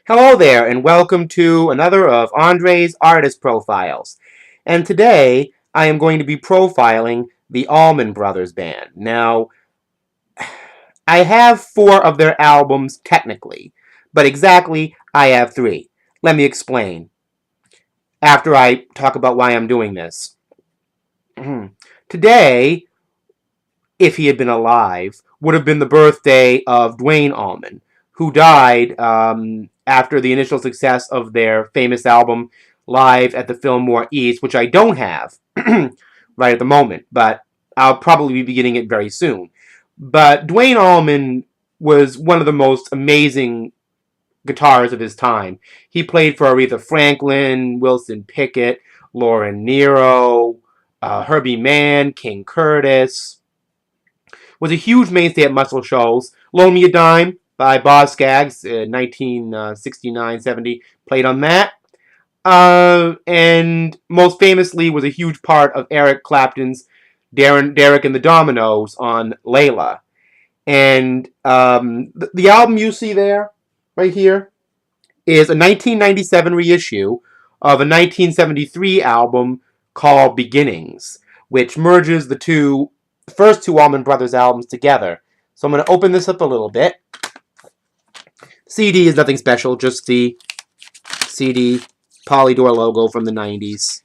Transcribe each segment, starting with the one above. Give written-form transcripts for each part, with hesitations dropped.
Hello there, and welcome to another of Andre's Artist Profiles. And today, I am going to be profiling the Allman Brothers Band. Now, I have 4 of their albums technically, but exactly, I have 3. Let me explain after I talk about why I'm doing this. Today, if he had been alive, would have been the birthday of Duane Allman, who died after the initial success of their famous album Live at the Fillmore East, which I don't have right at the moment, but I'll probably be getting it very soon. But Duane Allman was one of the most amazing guitarists of his time. He played for Aretha Franklin, Wilson Pickett, Lauren Nero, Herbie Mann, King Curtis, was a huge mainstay at Muscle shows. Loan Me a Dime by Boz Scaggs in 1969-70 played on that. And most famously was a huge part of Eric Clapton's Derek and the Dominoes on Layla. And the album you see there, right here, is a 1997 reissue of a 1973 album called Beginnings, which merges the first two Allman Brothers albums together. So I'm going to open this up a little bit. CD is nothing special, just the CD Polydor logo from the 90s.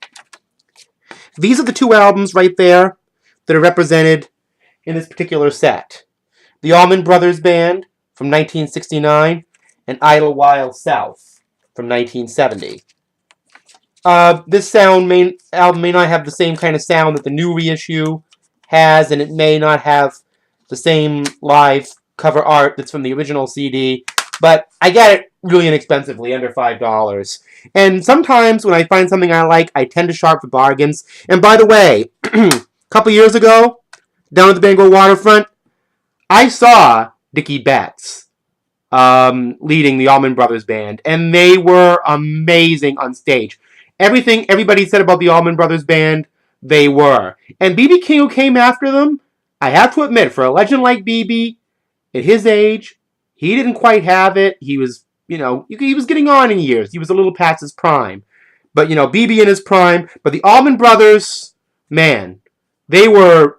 These are the 2 albums right there that are represented in this particular set. The Allman Brothers Band from 1969 and Idlewild South from 1970. This album may not have the same kind of sound that the new reissue has, and it may not have the same live cover art that's from the original CD, but I got it really inexpensively, under $5. And sometimes when I find something I like, I tend to shop for bargains. And by the way, a couple years ago, down at the Bangor waterfront, I saw Dickie Betts leading the Allman Brothers Band, and they were amazing on stage. Everything everybody said about the Allman Brothers Band, they were. And B.B. King, who came after them, I have to admit, for a legend like B.B., at his age, he didn't quite have it. He was, he was getting on in years. He was a little past his prime. But, B.B. in his prime. But the Allman Brothers, man, they were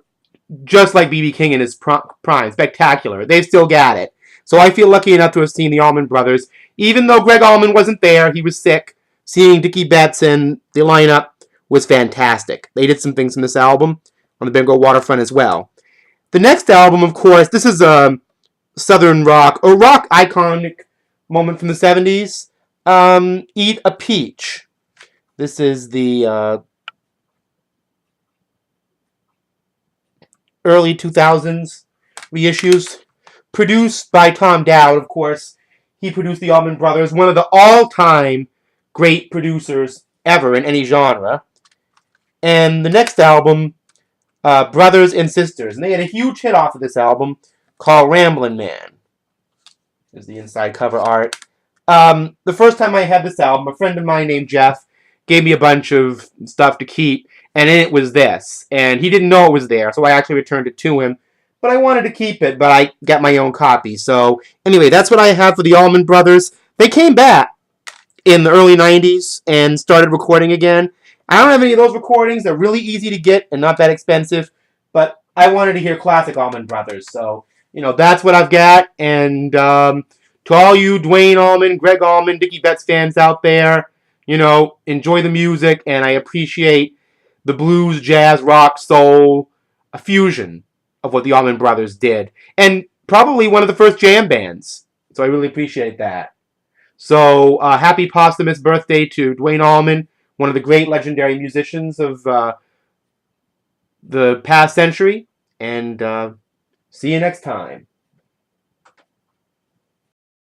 just like B.B. King in his prime. Spectacular. They've still got it. So I feel lucky enough to have seen the Allman Brothers. Even though Greg Allman wasn't there, he was sick. Seeing Dickie Betts in the lineup was fantastic. They did some things in this album on the Bengal waterfront as well. The next album, of course, this is a Southern rock, or rock iconic moment from the 70s. Eat a Peach. This is the early 2000s reissues. Produced by Tom Dowd, of course. He produced the Allman Brothers, one of the all-time great producers ever in any genre. And the next album, Brothers and Sisters. And they had a huge hit off of this album called Ramblin' Man. There's the inside cover art. The first time I had this album, a friend of mine named Jeff gave me a bunch of stuff to keep, and in it was this. And he didn't know it was there, so I actually returned it to him. But I wanted to keep it, but I got my own copy. So anyway, that's what I have for the Allman Brothers. They came back in the early 90s and started recording again. I don't have any of those recordings. They're really easy to get and not that expensive. But I wanted to hear classic Allman Brothers. So, that's what I've got. And to all you Duane Allman, Greg Allman, Dickie Betts fans out there, enjoy the music. And I appreciate the blues, jazz, rock, soul, a fusion of what the Allman Brothers did. And probably one of the first jam bands. So I really appreciate that. So, happy posthumous birthday to Duane Allman, one of the great legendary musicians of the past century. And see you next time.